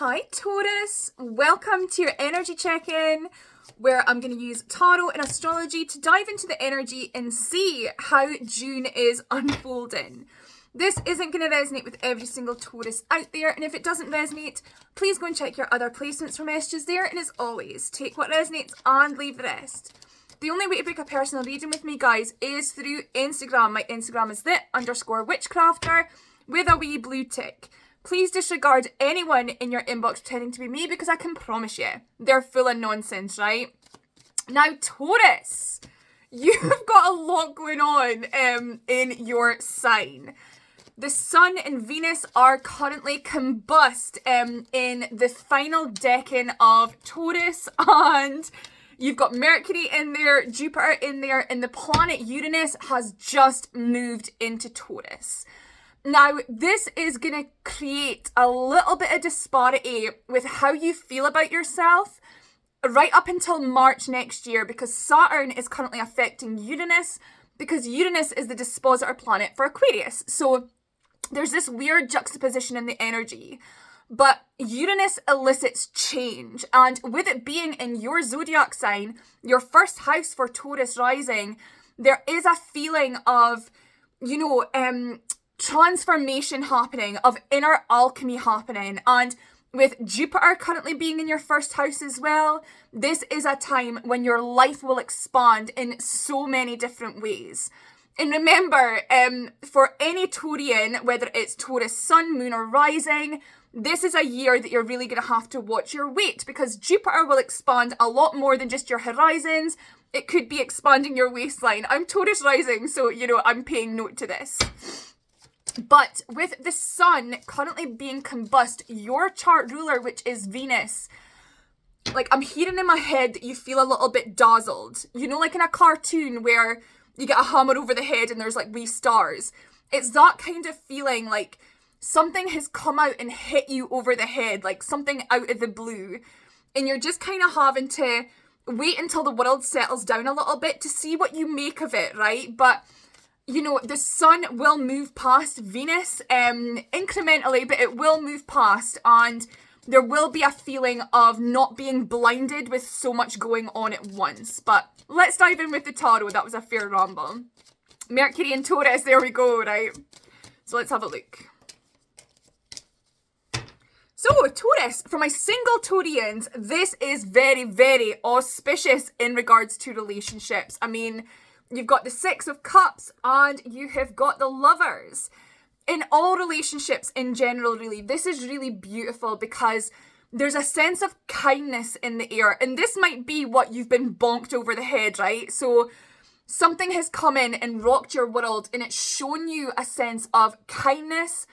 Hi Taurus, welcome to your energy check-in where I'm going to use tarot and astrology to dive into the energy and see how June is unfolding. This isn't going to resonate with every single Taurus out there, and if it doesn't resonate, please go and check your other placements for messages there, and as always, take what resonates and leave the rest. The only way to book a personal reading with me, guys, is through Instagram. My Instagram is _witchcrafter with a wee blue tick. Please disregard anyone in your inbox pretending to be me because I can promise you, they're full of nonsense, right? Now, Taurus, you've got a lot going on in your sign. The Sun and Venus are currently combust in the final decan of Taurus, and you've got Mercury in there, Jupiter in there, and the planet Uranus has just moved into Taurus. Now, this is going to create a little bit of disparity with how you feel about yourself right up until March next year, because Saturn is currently affecting Uranus, because Uranus is the dispositor planet for Aquarius. So there's this weird juxtaposition in the energy. But Uranus elicits change, and with it being in your zodiac sign, your first house for Taurus rising, there is a feeling of, transformation happening, of inner alchemy happening. And with Jupiter currently being in your first house as well, this is a time when your life will expand in so many different ways. And remember, for any Taurian, whether it's Taurus sun, moon or rising, this is a year that you're really going to have to watch your weight, because Jupiter will expand a lot more than just your horizons. It could be expanding your waistline. I'm Taurus rising, so, I'm paying note to this. But with the sun currently being combust, your chart ruler, which is Venus, I'm hearing in my head that you feel a little bit dazzled. Like in a cartoon where you get a hammer over the head and there's wee stars. It's that kind of feeling, like something has come out and hit you over the head, like something out of the blue. And you're just kind of having to wait until the world settles down a little bit to see what you make of it, right? But the sun will move past Venus incrementally, but it will move past, and there will be a feeling of not being blinded with so much going on at once. But let's dive in with the tarot. That was a fair ramble. Mercury and Taurus, there we go, right? So let's have a look. So, Taurus, for my single Taurians, this is very, very auspicious in regards to relationships. I mean, you've got the Six of Cups and you have got the Lovers. In all relationships in general, really, this is really beautiful because there's a sense of kindness in the air. And this might be what you've been bonked over the head, right? So something has come in and rocked your world, and it's shown you a sense of kindness.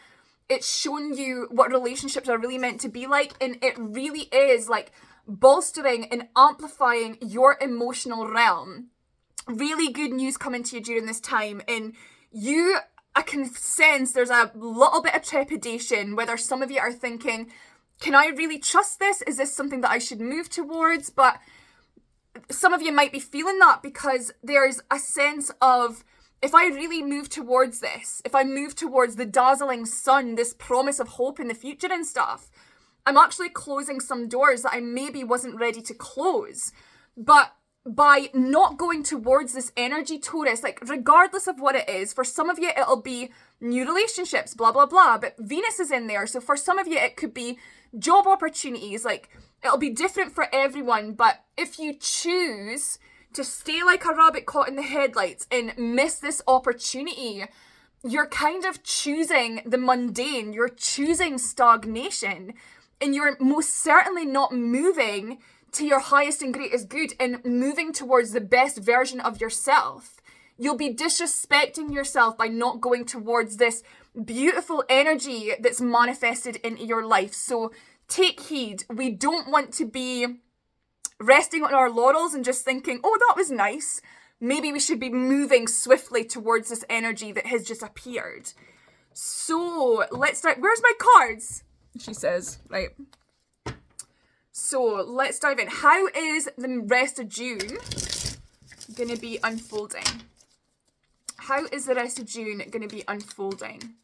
It's shown you what relationships are really meant to be like. And it really is bolstering and amplifying your emotional realm. Really good news coming to you during this time, and I can sense there's a little bit of trepidation, whether some of you are thinking, can I really trust this? Is this something that I should move towards? But some of you might be feeling that because there's a sense of, if I really move towards this, if I move towards the dazzling sun, this promise of hope in the future and stuff, I'm actually closing some doors that I maybe wasn't ready to close. But by not going towards this energy, Taurus, regardless of what it is, for some of you, it'll be new relationships, blah, blah, blah. But Venus is in there. So for some of you, it could be job opportunities. It'll be different for everyone. But if you choose to stay like a rabbit caught in the headlights and miss this opportunity, you're kind of choosing the mundane. You're choosing stagnation. And you're most certainly not moving to your highest and greatest good and moving towards the best version of yourself. You'll be disrespecting yourself by not going towards this beautiful energy that's manifested into your life. So take heed. We don't want to be resting on our laurels and just thinking, oh, that was nice. Maybe we should be moving swiftly towards this energy that has just appeared. So let's start. Where's my cards? She says, right. So let's dive in. How is the rest of June going to be unfolding? How is the rest of June going to be unfolding?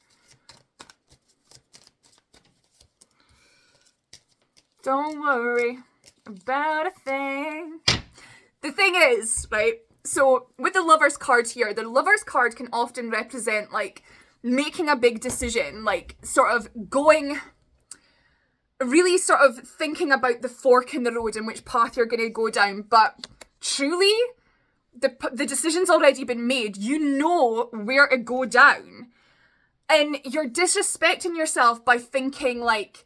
Don't worry about a thing. The thing is, right, so with the Lovers card here, the Lovers card can often represent, like, making a big decision, like, sort of going, really sort of thinking about the fork in the road and which path you're going to go down. But truly, the decision's already been made. You know where to go down. And you're disrespecting yourself by thinking, like,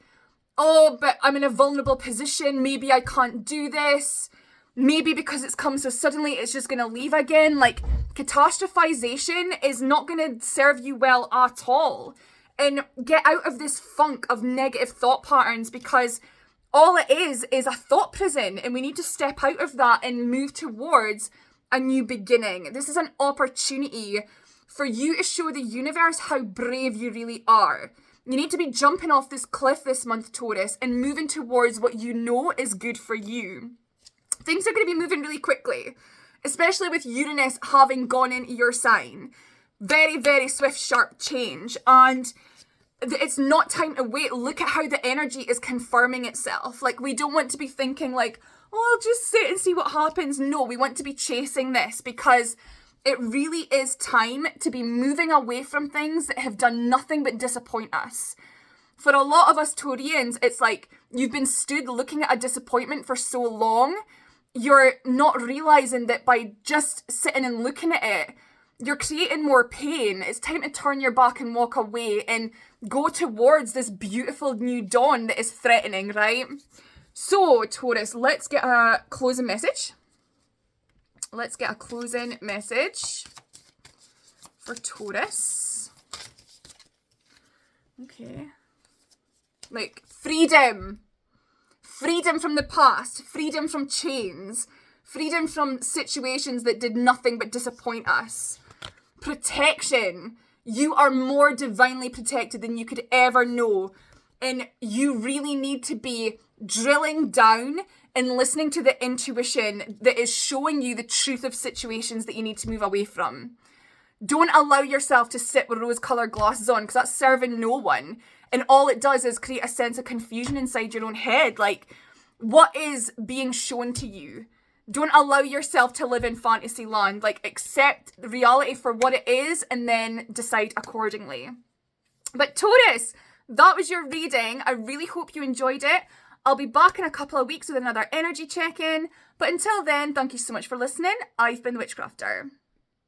oh, but I'm in a vulnerable position. Maybe I can't do this. Maybe because it's come so suddenly, it's just going to leave again. Like, catastrophization is not going to serve you well at all. And get out of this funk of negative thought patterns, because all it is a thought prison. And we need to step out of that and move towards a new beginning. This is an opportunity for you to show the universe how brave you really are. You need to be jumping off this cliff this month, Taurus, and moving towards what you know is good for you. Things are going to be moving really quickly, especially with Uranus having gone into your sign. Very, very swift, sharp change. And it's not time to wait. Look at how the energy is confirming itself. Like, we don't want to be thinking like, oh, I'll just sit and see what happens. No, we want to be chasing this, because it really is time to be moving away from things that have done nothing but disappoint us. For a lot of us Taurians, it's like you've been stood looking at a disappointment for so long, you're not realising that by just sitting and looking at it, you're creating more pain. It's time to turn your back and walk away and go towards this beautiful new dawn that is threatening, right? So, Taurus, let's get a closing message. Let's get a closing message for Taurus. Okay. Like, freedom. Freedom from the past. Freedom from chains. Freedom from situations that did nothing but disappoint us. Protection. You are more divinely protected than you could ever know. And you really need to be drilling down and listening to the intuition that is showing you the truth of situations that you need to move away from. Don't allow yourself to sit with rose-coloured glasses on, because that's serving no one. And all it does is create a sense of confusion inside your own head. Like, what is being shown to you? Don't allow yourself to live in fantasy land. Like, accept reality for what it is and then decide accordingly. But Taurus, that was your reading. I really hope you enjoyed it. I'll be back in a couple of weeks with another energy check-in. But until then, thank you so much for listening. I've been the Witchcrafter.